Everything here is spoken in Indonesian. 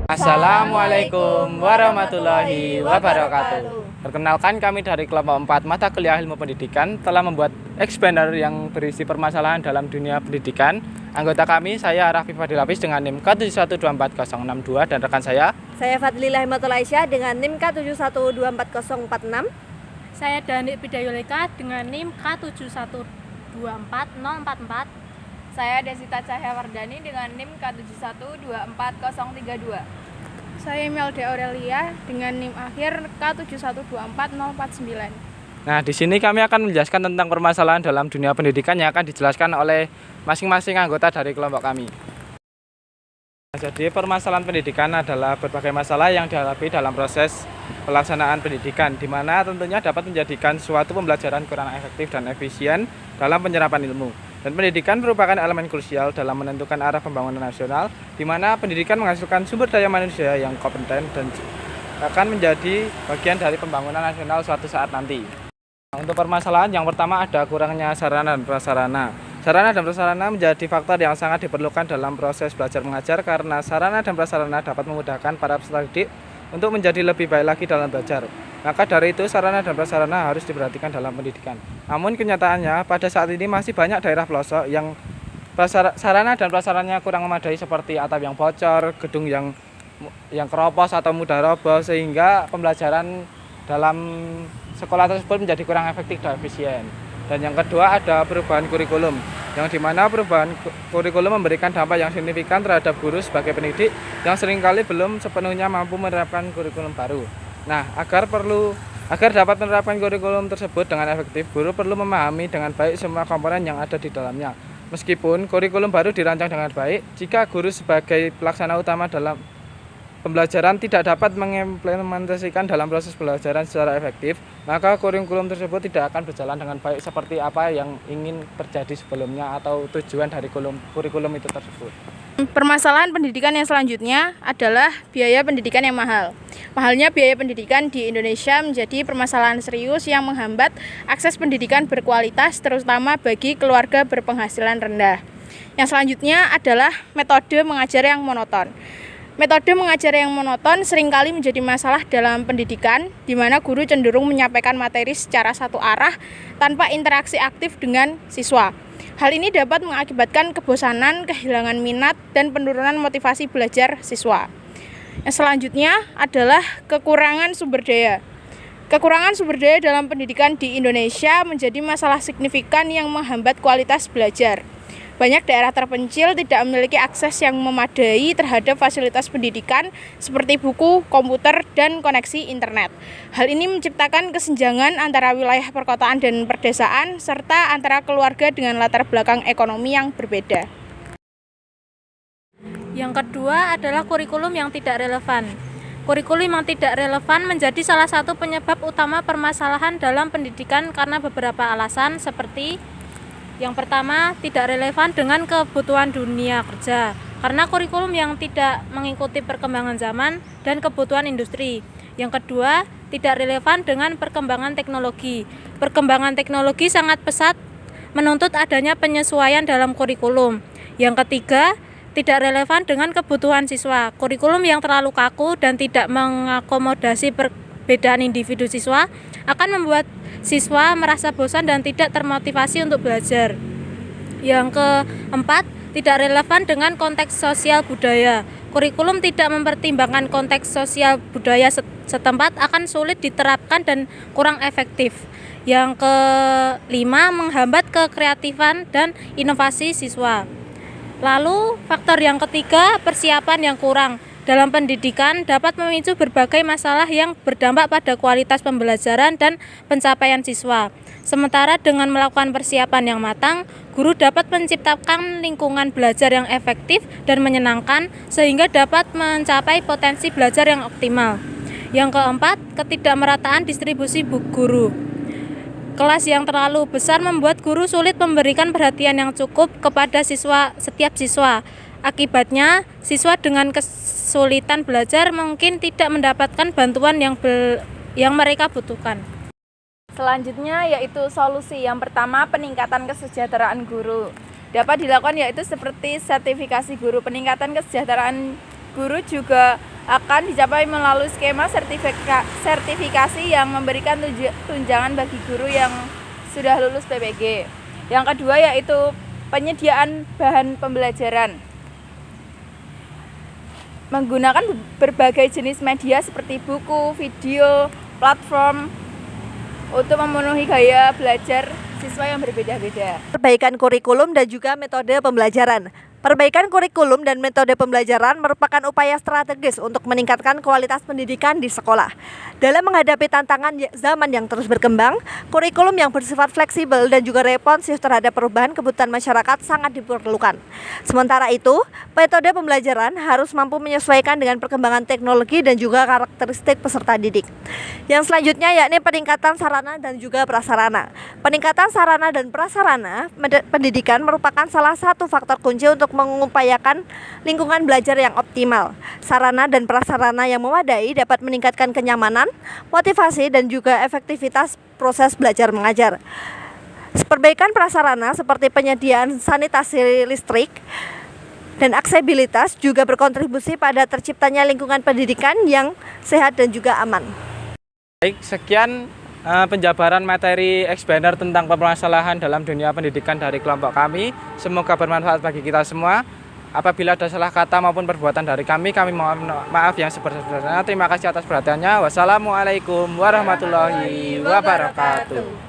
Assalamualaikum warahmatullahi wabarakatuh. Perkenalkan, kami dari kelompok 4 mata kuliah ilmu pendidikan telah membuat expander yang berisi permasalahan dalam dunia pendidikan. Anggota kami, saya Raffi Fadil Hafiz dengan NIM K71240062 dan rekan saya Fadlilah Himatul Aisyah dengan NIM K71244046. Saya Danik Bidayoleka dengan NIM K71244044. Saya Desita Cahyawardani dengan NIM K71244032. Saya Melda Aurelia dengan NIM akhir K71244049. Nah, di sini kami akan menjelaskan tentang permasalahan dalam dunia pendidikan yang akan dijelaskan oleh masing-masing anggota dari kelompok kami. Jadi, permasalahan pendidikan adalah berbagai masalah yang dihadapi dalam proses pelaksanaan pendidikan, di mana tentunya dapat menjadikan suatu pembelajaran kurang efektif dan efisien dalam penyerapan ilmu. Dan pendidikan merupakan elemen krusial dalam menentukan arah pembangunan nasional, di mana pendidikan menghasilkan sumber daya manusia yang kompeten dan akan menjadi bagian dari pembangunan nasional suatu saat nanti. Untuk permasalahan yang pertama ada kurangnya sarana dan prasarana. Sarana dan prasarana menjadi faktor yang sangat diperlukan dalam proses belajar mengajar karena sarana dan prasarana dapat memudahkan para peserta didik untuk menjadi lebih baik lagi dalam belajar. Maka dari itu sarana dan prasarana harus diperhatikan dalam pendidikan. Namun kenyataannya pada saat ini masih banyak daerah pelosok yang sarana dan prasarananya kurang memadai seperti atap yang bocor, gedung yang keropos atau mudah roboh sehingga pembelajaran dalam sekolah tersebut menjadi kurang efektif dan efisien. Dan yang kedua ada perubahan kurikulum, yang dimana perubahan kurikulum memberikan dampak yang signifikan terhadap guru sebagai pendidik yang seringkali belum sepenuhnya mampu menerapkan kurikulum baru. Nah, agar dapat menerapkan kurikulum tersebut dengan efektif, guru perlu memahami dengan baik semua komponen yang ada di dalamnya. Meskipun kurikulum baru dirancang dengan baik, jika guru sebagai pelaksana utama dalam pembelajaran tidak dapat mengimplementasikan dalam proses pembelajaran secara efektif, maka kurikulum tersebut tidak akan berjalan dengan baik seperti apa yang ingin terjadi sebelumnya atau tujuan dari kurikulum itu tersebut. Permasalahan pendidikan yang selanjutnya adalah biaya pendidikan yang mahal. Mahalnya biaya pendidikan di Indonesia menjadi permasalahan serius yang menghambat akses pendidikan berkualitas terutama bagi keluarga berpenghasilan rendah. Yang selanjutnya adalah metode mengajar yang monoton. Metode mengajar yang monoton seringkali menjadi masalah dalam pendidikan, di mana guru cenderung menyampaikan materi secara satu arah tanpa interaksi aktif dengan siswa. Hal ini dapat mengakibatkan kebosanan, kehilangan minat, dan penurunan motivasi belajar siswa. Yang selanjutnya adalah kekurangan sumber daya. Kekurangan sumber daya dalam pendidikan di Indonesia menjadi masalah signifikan yang menghambat kualitas belajar. Banyak daerah terpencil tidak memiliki akses yang memadai terhadap fasilitas pendidikan seperti buku, komputer, dan koneksi internet. Hal ini menciptakan kesenjangan antara wilayah perkotaan dan perdesaan, serta antara keluarga dengan latar belakang ekonomi yang berbeda. Yang kedua adalah kurikulum yang tidak relevan. Kurikulum yang tidak relevan menjadi salah satu penyebab utama permasalahan dalam pendidikan karena beberapa alasan seperti yang pertama, tidak relevan dengan kebutuhan dunia kerja karena kurikulum yang tidak mengikuti perkembangan zaman dan kebutuhan industri. Yang kedua, tidak relevan dengan perkembangan teknologi. Perkembangan teknologi sangat pesat menuntut adanya penyesuaian dalam kurikulum. Yang ketiga, tidak relevan dengan kebutuhan siswa. Kurikulum yang terlalu kaku dan tidak mengakomodasi perbedaan individu siswa akan membuat siswa merasa bosan dan tidak termotivasi untuk belajar. Yang keempat, tidak relevan dengan konteks sosial budaya. Kurikulum tidak mempertimbangkan konteks sosial budaya setempat akan sulit diterapkan dan kurang efektif. Yang kelima, menghambat kekreatifan dan inovasi siswa. Lalu, faktor yang ketiga, persiapan yang kurang dalam pendidikan dapat memicu berbagai masalah yang berdampak pada kualitas pembelajaran dan pencapaian siswa. Sementara dengan melakukan persiapan yang matang, guru dapat menciptakan lingkungan belajar yang efektif dan menyenangkan sehingga dapat mencapai potensi belajar yang optimal. Yang keempat, ketidakmerataan distribusi guru. Kelas yang terlalu besar membuat guru sulit memberikan perhatian yang cukup kepada setiap siswa. Akibatnya, siswa dengan kesulitan belajar mungkin tidak mendapatkan bantuan yang mereka butuhkan. Selanjutnya yaitu solusi. Yang pertama, peningkatan kesejahteraan guru. Dapat dilakukan yaitu seperti sertifikasi guru. Peningkatan kesejahteraan guru juga akan dicapai melalui skema sertifikasi yang memberikan tunjangan bagi guru yang sudah lulus PPG. Yang kedua yaitu penyediaan bahan pembelajaran. Menggunakan berbagai jenis media seperti buku, video, platform untuk memenuhi gaya belajar siswa yang berbeda-beda. Perbaikan kurikulum dan juga metode pembelajaran. Perbaikan kurikulum dan metode pembelajaran merupakan upaya strategis untuk meningkatkan kualitas pendidikan di sekolah. Dalam menghadapi tantangan zaman yang terus berkembang, kurikulum yang bersifat fleksibel dan juga responsif terhadap perubahan kebutuhan masyarakat sangat diperlukan. Sementara itu, metode pembelajaran harus mampu menyesuaikan dengan perkembangan teknologi dan juga karakteristik peserta didik. Yang selanjutnya yakni peningkatan sarana dan juga prasarana. Peningkatan sarana dan prasarana pendidikan merupakan salah satu faktor kunci untuk mengupayakan lingkungan belajar yang optimal. Sarana dan prasarana yang memadai dapat meningkatkan kenyamanan, motivasi, dan juga efektivitas proses belajar mengajar. Perbaikan prasarana seperti penyediaan sanitasi listrik dan aksesibilitas juga berkontribusi pada terciptanya lingkungan pendidikan yang sehat dan juga aman. Baik, sekian penjabaran materi expander tentang permasalahan dalam dunia pendidikan dari kelompok kami. Semoga bermanfaat bagi kita semua. Apabila ada salah kata maupun perbuatan dari kami mohon maaf yang sebesar-besarnya. Terima kasih atas perhatiannya. Wassalamualaikum warahmatullahi wabarakatuh.